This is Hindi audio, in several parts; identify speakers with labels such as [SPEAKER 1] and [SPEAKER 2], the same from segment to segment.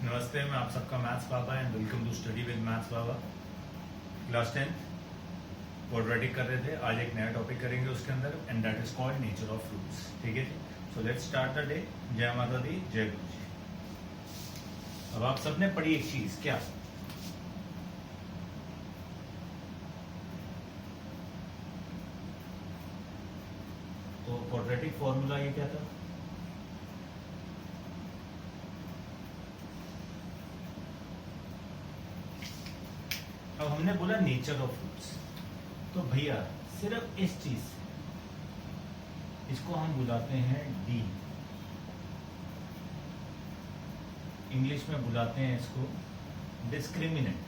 [SPEAKER 1] नमस्ते, मैं आप सबका maths Baba and welcome to study with maths Baba. Class 10 quadratic कर रहे थे। आज एक नया टॉपिक करेंगे उसके अंदर and that is called nature of roots. ठीक है जी, so let's start the day. जय माता दी, जय गुरु जी। अब आप सबने पढ़ी एक चीज, क्या? तो क्वाड्रेटिक फॉर्मूला ये क्या था? अब हमने बोला नेचर ऑफ रूट्स, तो भैया सिर्फ इस चीज से इसको हम बुलाते हैं डी, इंग्लिश में बुलाते हैं इसको डिस्क्रिमिनेंट।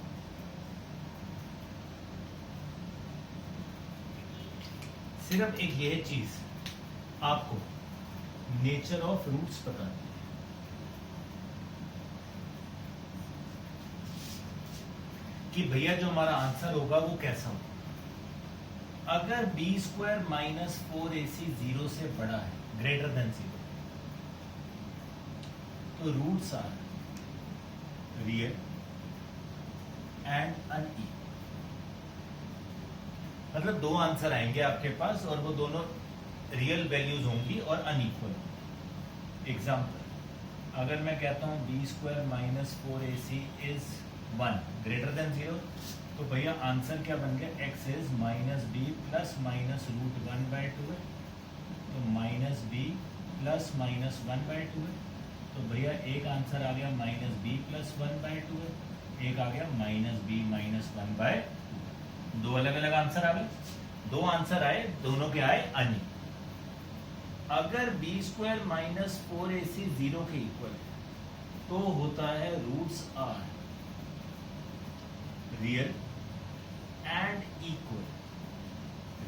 [SPEAKER 1] सिर्फ एक यह चीज आपको नेचर ऑफ रूट्स बताती है कि भैया जो हमारा आंसर होगा वो कैसा होगा। अगर बी स्क्वायर माइनस 4ac 0 से बड़ा है, ग्रेटर देन 0, तो roots are real and unequal. मतलब दो आंसर आएंगे आपके पास और वो दोनों रियल वैल्यूज होंगी और अनइक्वल होंगी। एग्जाम्पल, अगर मैं कहता हूं b square minus 4ac is 1 greater than 0, तो भैया आंसर क्या बन गया? x is minus b plus minus root 1/2 है, तो माइनस बी प्लस माइनस 1/2 है। तो भैया एक आंसर आ गया माइनस बी प्लस 1/2 है, एक आ गया माइनस बी माइनस 1/2। दो अलग अलग आंसर आ गए, दो आंसर आए, दोनों के आए अनी। अगर बी स्क्वायर माइनस 4ac 0 के इक्वल तो होता है roots are real and equal.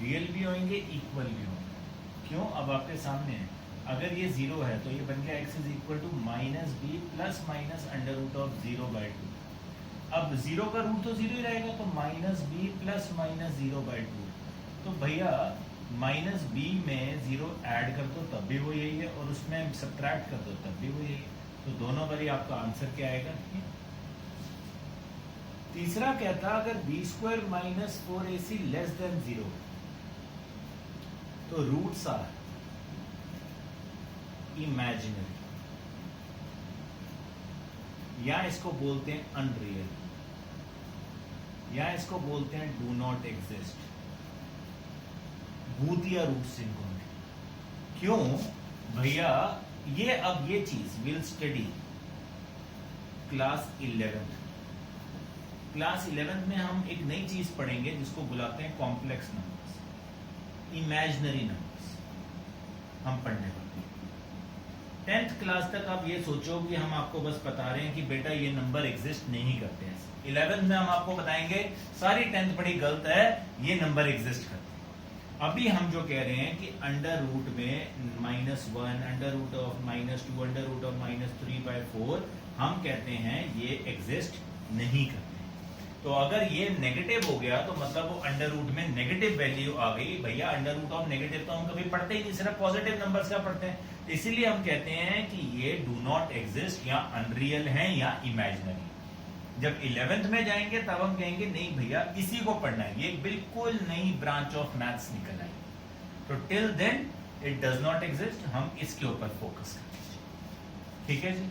[SPEAKER 1] Real भी होंगे, इक्वल भी होंगे। क्यों? अब आपके सामने है, अगर ये 0 है तो ये बन गया x is equal to minus b plus minus under root of 0/2। अब 0 का रूट तो 0 ही रहेगा, तो माइनस बी प्लस माइनस 0/2। तो भैया माइनस बी में 0 ऐड कर दो तब भी वो यही है, और उसमें सब्ट्रैक्ट कर दो तब भी वो यही है। तो दोनों बारी आपका आंसर क्या आएगा? तीसरा कहता, अगर b square minus 4ac less than 0 तो रूट्स आर इमेजिनरी, या इसको बोलते हैं अनरियल, या इसको बोलते हैं डू नॉट एग्जिस्ट। भूतिया रूट्स इनको। क्यों भैया? ये अब ये चीज विल स्टडी क्लास 11। क्लास 11 में हम एक नई चीज पढ़ेंगे जिसको बुलाते हैं कॉम्प्लेक्स नंबर्स, इमेजिनरी नंबर्स हम पढ़ने वाले हैं। 10th क्लास तक आप ये सोचो कि हम आपको बस बता रहे हैं कि बेटा ये नंबर एग्जिस्ट नहीं करते हैं। 11th में हम आपको बताएंगे सारी 10th बड़ी गलत है, ये नंबर एग्जिस्ट करते हैं। अभी हम जो कह रहे हैं कि अंडर रूट में -1, under root of -2, under root of -3/4 हम कहते हैं ये एग्जिस्ट नहीं करते। तो अगर ये नेगेटिव हो गया तो मतलब वो अंडर रूट में नेगेटिव वैल्यू आ गई। भैया अंडर रूट ऑफ नेगेटिव तो हम कभी पढ़ते ही नहीं, सिर्फ पॉजिटिव नंबर्स का पढ़ते हैं। इसीलिए हम कहते हैं कि ये डू नॉट एग्जिस्ट, या अनरियल है या इमेजिनरी। जब 11th में जाएंगे तब हम कहेंगे नहीं भैया इसी को पढ़ना है, ये बिल्कुल नई ब्रांच ऑफ मैथ्स निकल आई। तो till then it does not exist, हम इसके ऊपर फोकस करेंगे। ठीक है जी,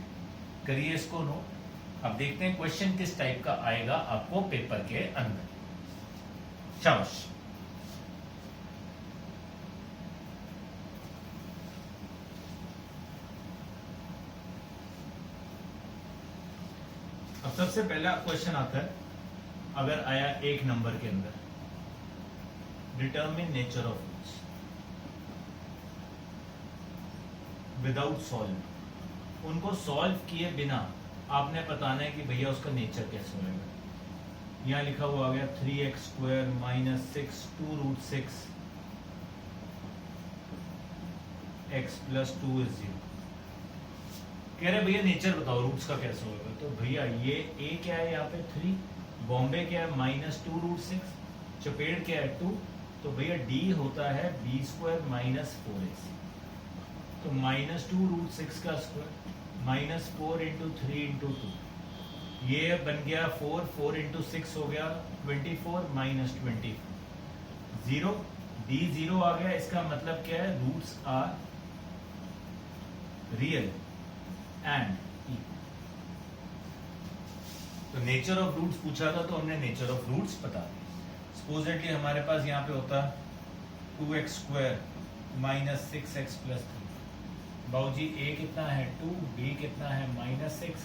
[SPEAKER 1] करिए इसको नोट। अब देखते हैं क्वेश्चन किस टाइप का आएगा आपको पेपर के अंदर। शाबाश। अब सबसे पहला क्वेश्चन आता है, अगर आया एक नंबर के अंदर, determine nature of roots without solve. उनको सॉल्व किए बिना आपने बताना है कि भैया उसका नेचर कैसे होगा। यहां लिखा हुआ आ गया 3x² minus 6 2√6 x plus 2 is 0। कह रहे भैया नेचर बताओ रूट्स का कैसे होगा। तो भैया ये a क्या है यहाँ पे 3, बॉम्बे क्या है -2√6, चपेट क्या है 2, तो भैया d होता है b² माइनस 4ac। तो -2√6 का स्क्वायर -4 × 3 × 2 ये बन गया 4, 4 इंटू 6 हो गया 24 माइनस 20, 0, डी 0 आ गया। इसका मतलब क्या है, roots are real and equal. तो नेचर ऑफ रूट्स पूछा था तो हमने नेचर ऑफ रूट्स बता दिया। सपोजेटली हमारे पास यहाँ पे होता 2x square minus 6x plus 3। बाबू जी a कितना है 2, b कितना है माइनस 6,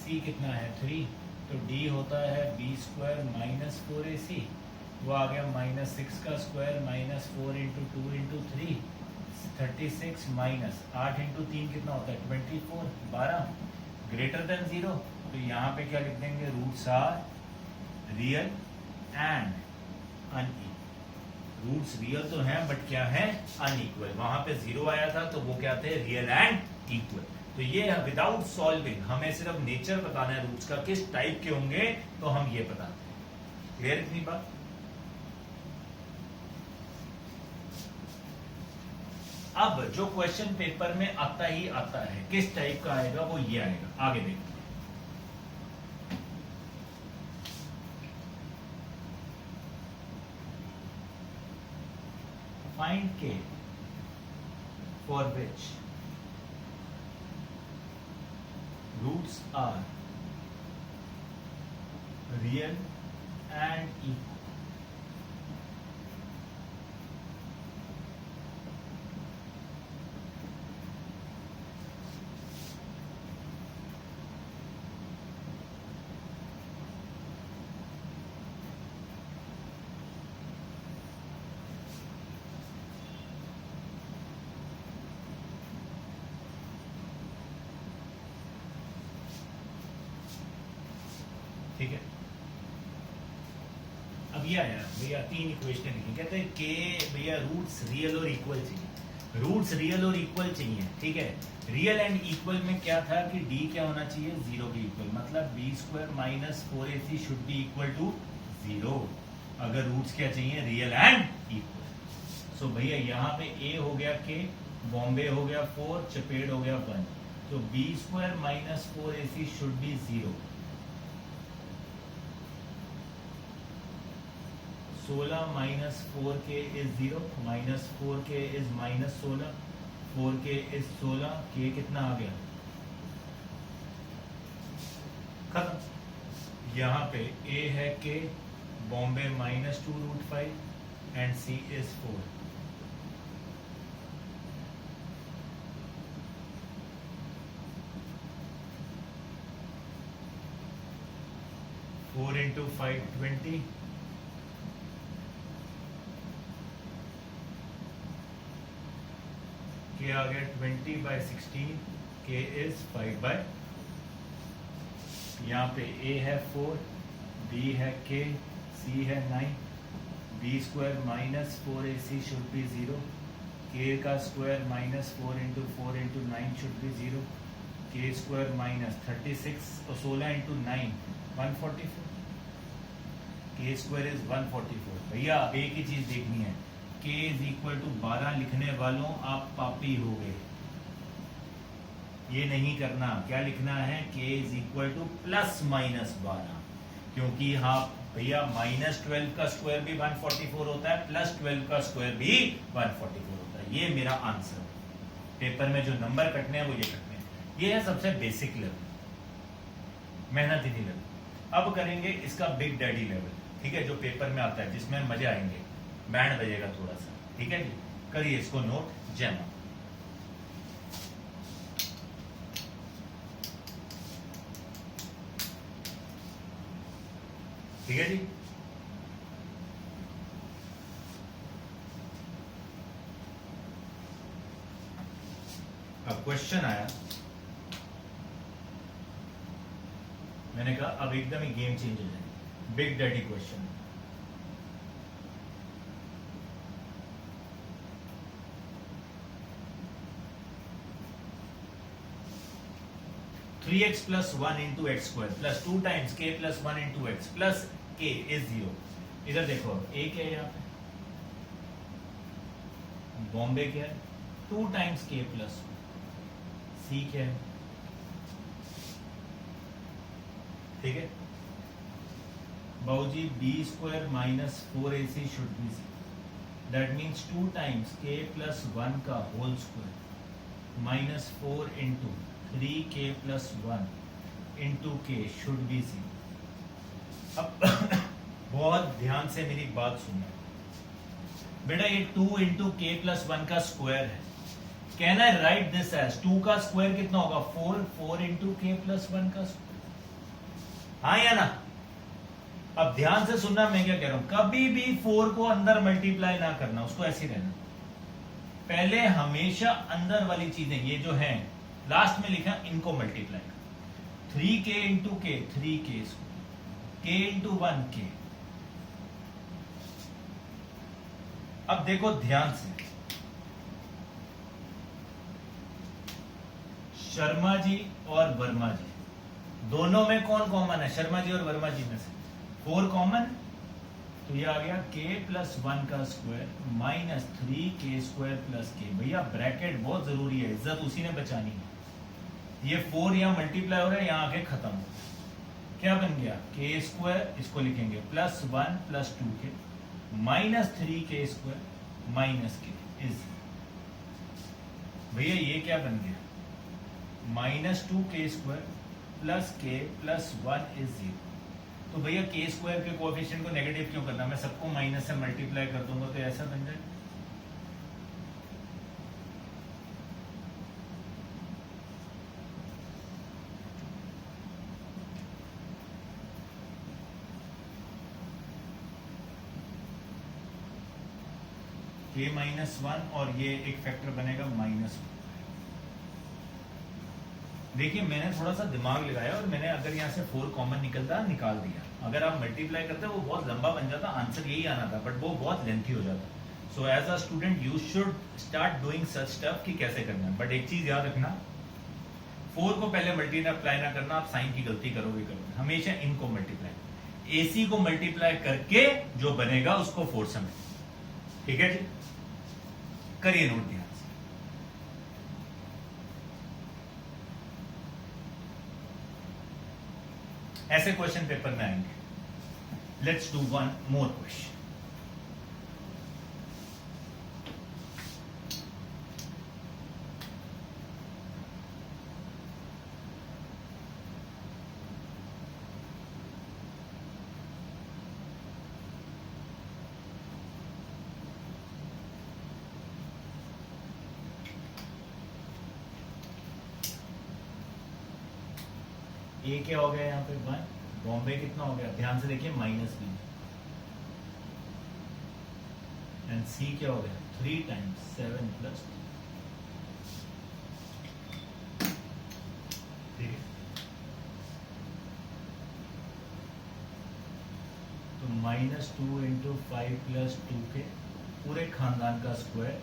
[SPEAKER 1] c कितना है 3, तो d होता है b स्क्वायर माइनस 4ac, वो आ गया माइनस 6 का square minus 4 into 2 into 3, 36 minus 8 into 3 कितना होता है 24, 12 ग्रेटर देन 0। तो यहाँ पे क्या लिख देंगे, roots are real and unequal. Roots real तो हैं बट क्या है, अनइक्वल। वहां पे 0 आया था तो वो क्या थे, रियल एंड इक्वल। तो ये विदाउट सॉल्विंग हमें सिर्फ नेचर बताना है रूट्स का, किस टाइप के होंगे तो हम ये बताते हैं। क्लियर इतनी बात? अब जो क्वेश्चन पेपर में आता ही आता है, किस टाइप का आएगा, वो ये आएगा। आगे देखते हैं। Find k for which roots are real and equal. ठीक है, अब ये आया भैया, 3 इक्वेशन लिखी। कहते हैं के भैया रूट्स रियल और इक्वल चाहिए, रूट्स रियल और इक्वल चाहिए। ठीक है, रियल एंड इक्वल में क्या था कि डी क्या होना चाहिए, 0 के इक्वल, मतलब b square minus 4ac should be equal to 0। अगर रूट्स क्या चाहिए, रियल एंड इक्वल। सो भैया यहाँ पे ए हो गया के, बॉम्बे हो गया 4, चपेट हो गया 1, तो b square minus 4ac should be 0। 16 minus 4k is 0, minus 4k is minus 16, 4k is 16, k कितना आ गया, खत्म। यहाँ पे a है k, Bombay minus 2√5 and c is 4। Four into 5 20, के आ गया 20/16, के इज 5/। यहाँ पे a है 4, b है k, c है 9, b square minus 4ac should be 0, k का square minus 4 into 4 into 9 should be 0, k square minus 36 और 16 इंटू 9 144, k स्क्वायर इज 144। भैया अब एक ही चीज देखनी है, k इज इक्वल टू 12 लिखने वालों आप पापी हो गए। ये नहीं करना, क्या लिखना है, k is equal two plus minus 12, क्योंकि हाँ भैया माइनस 12 का स्क्वायर भी 144 होता है, प्लस 12 का स्क्वायर भी 144 होता है। ये मेरा आंसर है। पेपर में जो नंबर कटने हैं वो ये कटने हैं। ये है सबसे बेसिक लेवल, मेहनत ही नहीं लगती। अब करेंगे इसका बिग डैडी लेवल, ठीक है, जो पेपर में आता है, जिसमें मजे आएंगे, बैंड बजेगा थोड़ा सा। ठीक है जी, करिए इसको नोट, जय मां। ठीक है जी, अब क्वेश्चन आया, मैंने कहा अब एकदम ही गेम चेंज हो जाएगा। Big daddy question, three x plus 1 into x square plus 2 times k plus 1 into x plus k is 0। इधर देखो a क्या है, यहाँ पे बॉम्बे क्या है, 2 टाइम्स k प्लस 1, c क्या है ठीक है बाबूजी, b square minus 4ac should be c, that means 2 times k plus 1 का whole square minus 4 into 3k plus 1 into k should be c. अब बहुत ध्यान से मेरी बात सुनना बेटा, ये 2 इंटू के प्लस 1 का स्क्वायर है। Can I write this as 2 का स्क्वायर कितना होगा 4 इंटू के प्लस 1 का स्क्वायर, हाँ या ना? अब ध्यान से सुनना मैं क्या कह रहा हूं, कभी भी 4 को अंदर मल्टीप्लाई ना करना, उसको ऐसे ही रहना। पहले हमेशा अंदर वाली चीजें ये जो है लास्ट में लिखा इनको मल्टीप्लाई कर, 3k इंटू के 3k k इंटू 1k। अब देखो ध्यान से, शर्मा जी और वर्मा जी दोनों में कौन कॉमन है? शर्मा जी और वर्मा जी में से 4 कॉमन, तो ये आ गया k प्लस 1 का square minus 3k square plus k। भैया ब्रैकेट बहुत जरूरी है, इज्जत उसी ने बचानी है। ये 4 यहां मल्टीप्लाई हो रहा है, यहां आके खत्म हो, क्या बन गया k स्क्वायर, इसको लिखेंगे plus 1 plus 2k minus 3k square minus k is, भैया ये क्या बन गया minus 2k square plus k plus 1 is 0। तो भैया के स्क्वायर के कोएफिशिएंट को नेगेटिव क्यों करना, मैं सबको माइनस से मल्टीप्लाई कर दूंगा तो ऐसा बन जाए। के माइनस 1 और ये एक फैक्टर बनेगा माइनस 1। देखिए मैंने थोड़ा सा दिमाग लगाया और मैंने अगर यहाँ से 4 कॉमन निकलता निकाल दिया, अगर आप मल्टीप्लाई करते वो बहुत लंबा बन जाता, आंसर यही आना था, बट वो बहुत लेंथी हो जाता। So as a student you should start doing such stuff कि कैसे करना है। बट एक चीज याद रखना, 4 को पहले मल्टीप्लाई ना करना, आप साइन की गलती करोगे। हमेशा इनको मल्टीप्लाई, AC को मल्टीप्लाई करके जो बनेगा उसको 4 से मल्टीप्लाई, ठीक है जी? करिए नोट ध्यान से। ऐसे क्वेश्चन पेपर में आएंगे। Let's do one more question. ए क्या हो गया यहाँ पे 1, बॉम्बे कितना हो गया ध्यान से देखिए माइनस बी, एंड सी क्या हो गया 3 टाइम्स 7 प्लस, ठीक है? तो -2 इंटू 5 प्लस 2 के पूरे खानदान का square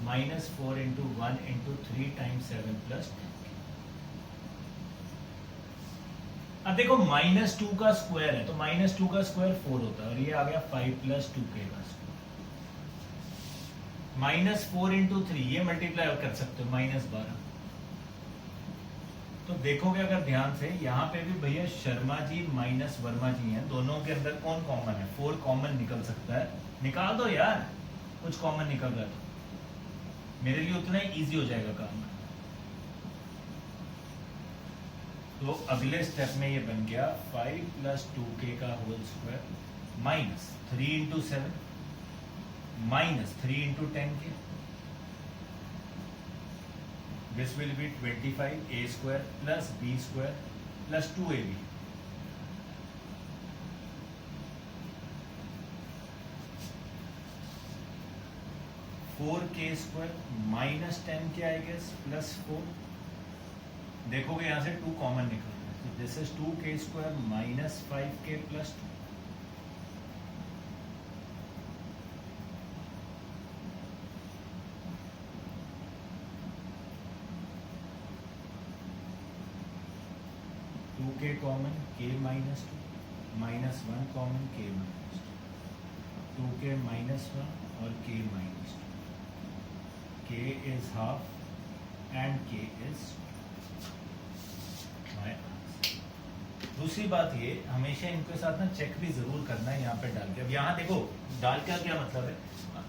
[SPEAKER 1] -4 into 1 into 3 times 7 plus. अब देखो -2 का स्क्वायर है तो -2 का स्क्वायर 4 होता है, और ये आ गया 5 प्लस 2k का स्क्वायर, -4 इंटू 3 ये मल्टीप्लाई कर सकते हो -12। तो देखोगे अगर ध्यान से यहाँ पे भी भैया शर्मा जी माइनस वर्मा जी हैं, दोनों के अंदर कौन कॉमन है? 4 कॉमन निकल सकता है, निकाल दो यार, कुछ कॉमन निकल रहा है तो मेरे लिए उतना ही इजी हो जाएगा काम। तो अगले स्टेप में ये बन गया 5 प्लस 2k का whole square minus 3 into 7 minus 3 into 10k, this will be 25 a square plus b square plus 2ab। Four k square minus 10k I guess plus 4, देखोगे यहां से 2 कॉमन निकल रहा है, this is 2k square minus 5k plus 2। k common k minus 2 minus 1 common k minus 2, 2k minus 1 और k minus 2, k is half and k is दूसरी बात ये, हमेशा इनके साथ ना चेक भी जरूर करना है यहाँ पे डाल के। अब यहाँ देखो डाल का क्या मतलब है,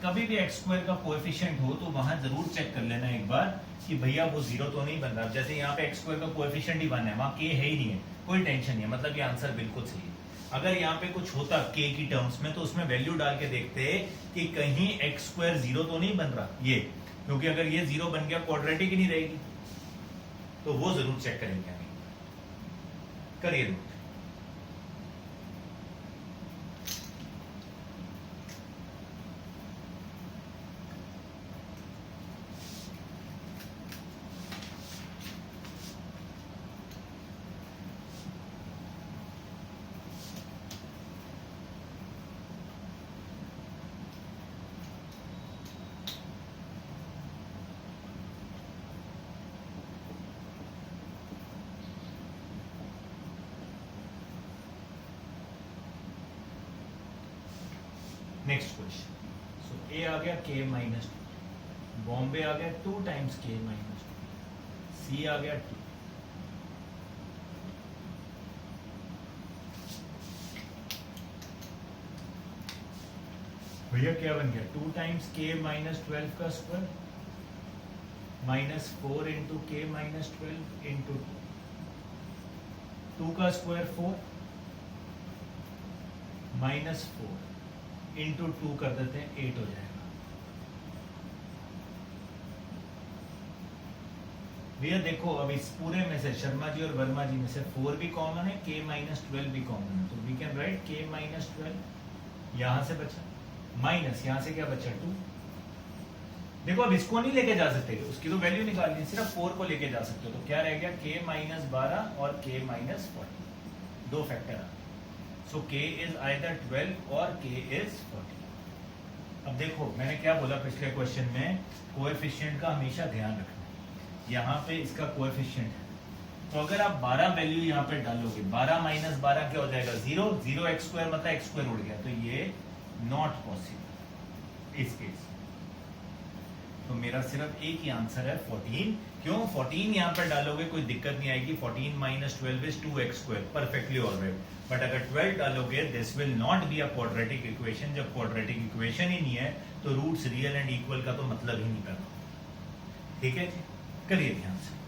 [SPEAKER 1] कभी भी एक्स स्क्वायर का कोएफिशिएंट हो तो वहां जरूर चेक कर लेना एक बार कि भैया वो जीरो तो नहीं बन रहा। जैसे यहाँ पे एक्स स्क्वायर का कोएफिशिएंट ही 1 है, वहाँ के है ही नहीं है, कोई टेंशन नहीं है, मतलब ये आंसर बिल्कुल सही है। अगर यहाँ पे कुछ होता के की टर्म्स में तो उसमें वैल्यू डाल के देखते कि कहीं एक्स स्क्वायर जीरो तो नहीं बन रहा ये, क्योंकि अगर ये जीरो बन गया क्वाड्रेटिक ही नहीं रहेगी, तो वो जरूर चेक करेंगे। करिए रूट। नेक्स्ट क्वेश्चन, सो ए आ गया k माइनस टू, बॉम्बे आ गया 2 टाइम्स k माइनस टू, सी आ गया 2, भैया क्या बन गया 2 टाइम्स k माइनस 12 का स्क्वायर माइनस 4 इंटू के माइनस 12 इंटू 2 का स्क्वायर 4 माइनस 4 इंटू 2 कर देते हैं 8 हो जाएगा। भैया देखो अब इस पूरे में से शर्मा जी और वर्मा जी में से 4 भी कॉमन है, k माइनस 12 भी कॉमन है, तो we can write k minus 12, यहां से बचा माइनस, यहां से क्या बचा 2। देखो अब इसको नहीं लेके जा सकते, उसकी तो वैल्यू निकालनी, सिर्फ 4 को लेके जा सकते हो, तो क्या रह गया k माइनस 12 और k माइनस 40, दो फैक्टर आ। So k is either 12 और k is 40। अब देखो मैंने क्या बोला पिछले क्वेश्चन में, कोएफिशिएंट का हमेशा ध्यान रखना। यहाँ पे इसका कोएफिशिएंट है, तो अगर आप 12 वैल्यू यहाँ पे डालोगे, 12 माइनस 12 क्या हो जाएगा 0, 0 एक्स स्क्वायर मतलब एक्स स्क्वायर उड़ गया, तो ये नॉट पॉसिबल इस केस। तो मेरा सिर्फ एक ही आंसर है 14। क्यों 14 यहाँ पर डालोगे कोई दिक्कत नहीं आएगी, 14 minus 12 is 2x square, perfectly alright. But अगर 12 डालोगे this will not be a quadratic equation. जब क्वाड्रेटिक इक्वेशन ही नहीं है तो रूट्स रियल एंड इक्वल का तो मतलब ही नहीं पैदा। ठीक है जी, करिए ध्यान से।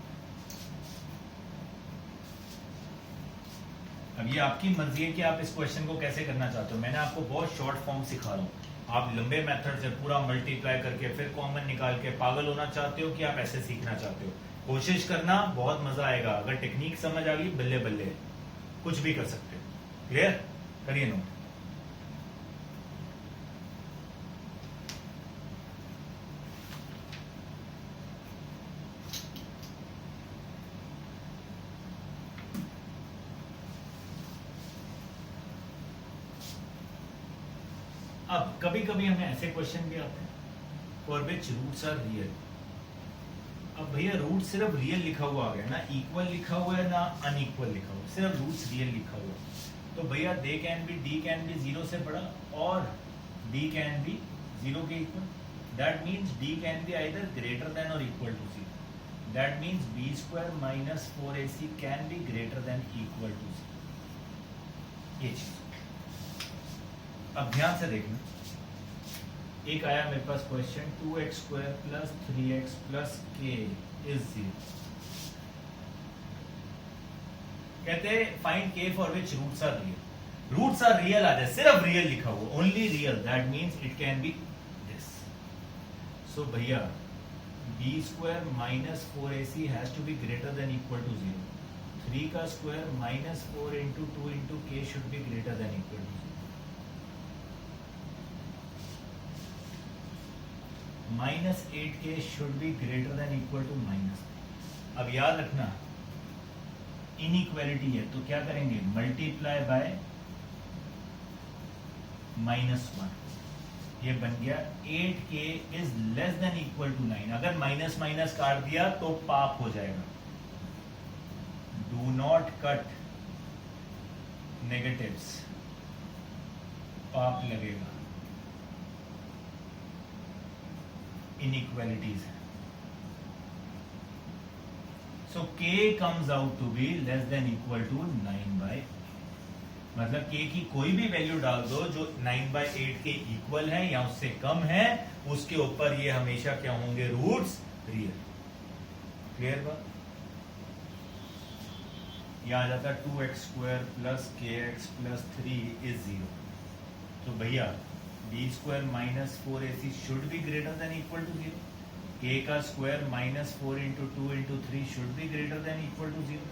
[SPEAKER 1] अब ये आपकी मर्जी है कि आप इस क्वेश्चन को कैसे करना चाहते हो। मैंने आपको बहुत शॉर्ट फॉर्म सिखा रहा हूँ, आप लंबे मेथड से पूरा मल्टीप्लाई करके फिर कॉमन निकाल के पागल होना चाहते हो कि आप ऐसे सीखना चाहते हो, कोशिश करना, बहुत मजा आएगा। अगर टेक्निक समझ आ गई बल्ले बल्ले, कुछ भी कर सकते हो। क्लियर, करिए नोट। अब कभी कभी हमें ऐसे क्वेश्चन भी आते हैं for which roots are real. अब भैया रूट सिर्फ रियल लिखा हुआ आ गया ना, इक्वल लिखा हुआ है ना अनइक्वल लिखा हुआ, सिर्फ रूट्स रियल लिखा हुआ। तो भैया they can be, d can be 0 से बड़ा और डी कैन बी 0 के equal. That means d can be either greater than और equal to 0। That means b square minus 4ac can be greater than equal to 0। ये चीज अब ध्यान से देखना। एक आया मेरे पास question 2x square plus 3x plus k is 0। कहते हैं find k for which roots are real. Roots are real आ जाए, सिर्फ रियल लिखा हुआ, only real, that means it can be this. So भैया b square minus 4ac has to be greater than equal to 0। 3 का square minus 4 into 2 into k should be greater than equal to 0। Minus 8k should be greater than equal to minus. अब याद रखना इनइक्वालिटी है तो क्या करेंगे, मल्टीप्लाई बाय -1। ये बन गया 8k is less than equal to 9। अगर माइनस माइनस काट दिया तो पाप हो जाएगा। डू नॉट कट नेगेटिव्स, पाप लगेगा। इनइक्वालिटीज है। So k comes out to be less than equal to 9/8. मतलब k की कोई भी वैल्यू डाल दो जो 9/8 के इक्वल है या उससे कम है, उसके ऊपर ये हमेशा क्या होंगे, रूट्स रियल। क्लियर बात? यह आ जाता है 2x² plus kx plus 3 is 0। तो भैया b² minus 4ac should be greater than equal to 0। k का square minus 4 into 2 into 3 should be greater than equal to 0।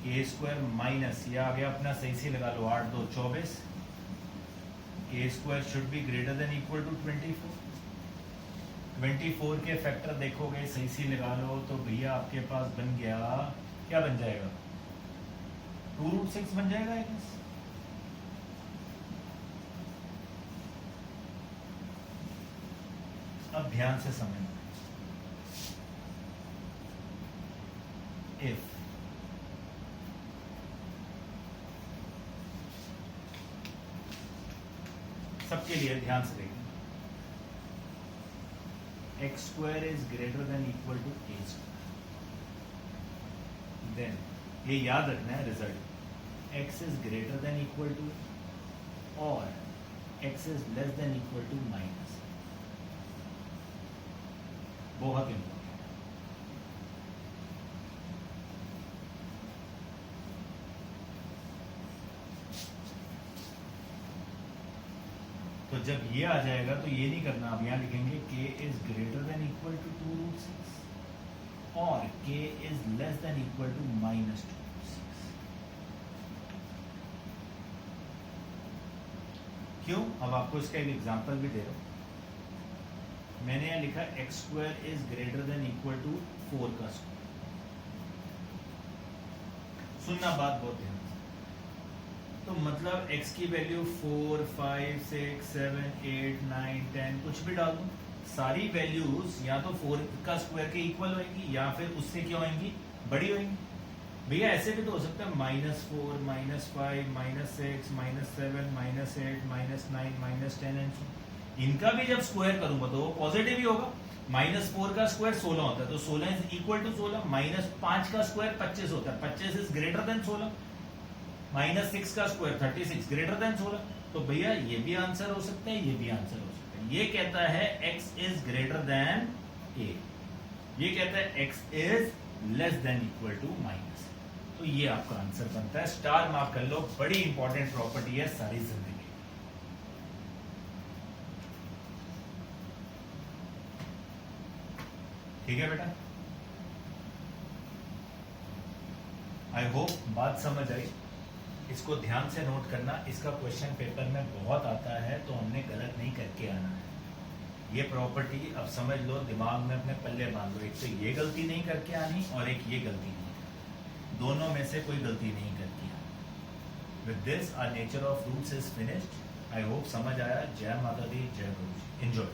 [SPEAKER 1] k² minus, ये आ गया अपना, सही से लगा लो, 8 2 24। k² should be greater than equal to 24। 24 के फैक्टर देखोगे, सही से लगा लो, तो भैया आपके पास बन गया, क्या बन जाएगा, 2√6 बन जाएगा। I guess। अब ध्यान से समझना, इफ सबके लिए ध्यान से देखना, x² is greater than equal to a², then ये याद रखना है result, x is greater than equal to और x is less than equal to minus. बहुत इंपॉर्टेंट। तो जब ये आ जाएगा तो ये नहीं करना, अब यहां लिखेंगे k is greater than equal to 2√6 और k is less than equal to minus 2√6। क्यों? अब आपको इसका एक एग्जांपल भी दे रहा हूं। मैंने यहां लिखा x² is greater than equal to 4 का स्क्वायर। सुनना बात बहुत ध्यान से। तो मतलब x की वैल्यू 4 5 6 7 8 9 10 कुछ भी डाल दो, सारी वैल्यूज या तो 4 का स्क्वायर के इक्वल होंगी या फिर उससे क्या होंगी, बड़ी होंगी। भैया ऐसे भी तो हो सकता है -4 -5 -6 -7 -8 -9 -10 एंड सो। इनका भी जब स्क्वायर करूंगा तो वो पॉजिटिव ही होगा। -4 का स्क्वायर 16 होता है, तो 16 इज इक्वल टू 16। -5 का स्क्वायर 25 होता है, 25 इज ग्रेटर देन 16। -6 का स्क्वायर 36 ग्रेटर देन 16। तो भैया ये भी आंसर हो सकता है, ये भी आंसर हो सकता है। ये कहता है x is greater than a, ये कहता है x is less than equal to minus. तो ये आपका आंसर बनता है। स्टार मार्क कर लो, बड़ी इंपॉर्टेंट प्रॉपर्टी है सारी जिंदगी। ठीक है बेटा, आई होप बात समझ आई। इसको ध्यान से नोट करना, इसका क्वेश्चन पेपर में बहुत आता है, तो हमने गलत नहीं करके आना है। ये प्रॉपर्टी अब समझ लो, दिमाग में अपने पल्ले बांध लो। एक तो ये गलती नहीं करके आनी और एक ये गलती नहीं करनी, दोनों में से कोई गलती नहीं करके आनी। With this our nature of roots is finished. I hope समझ आया। जय माता दी, जय गुरु जी। एंजॉय।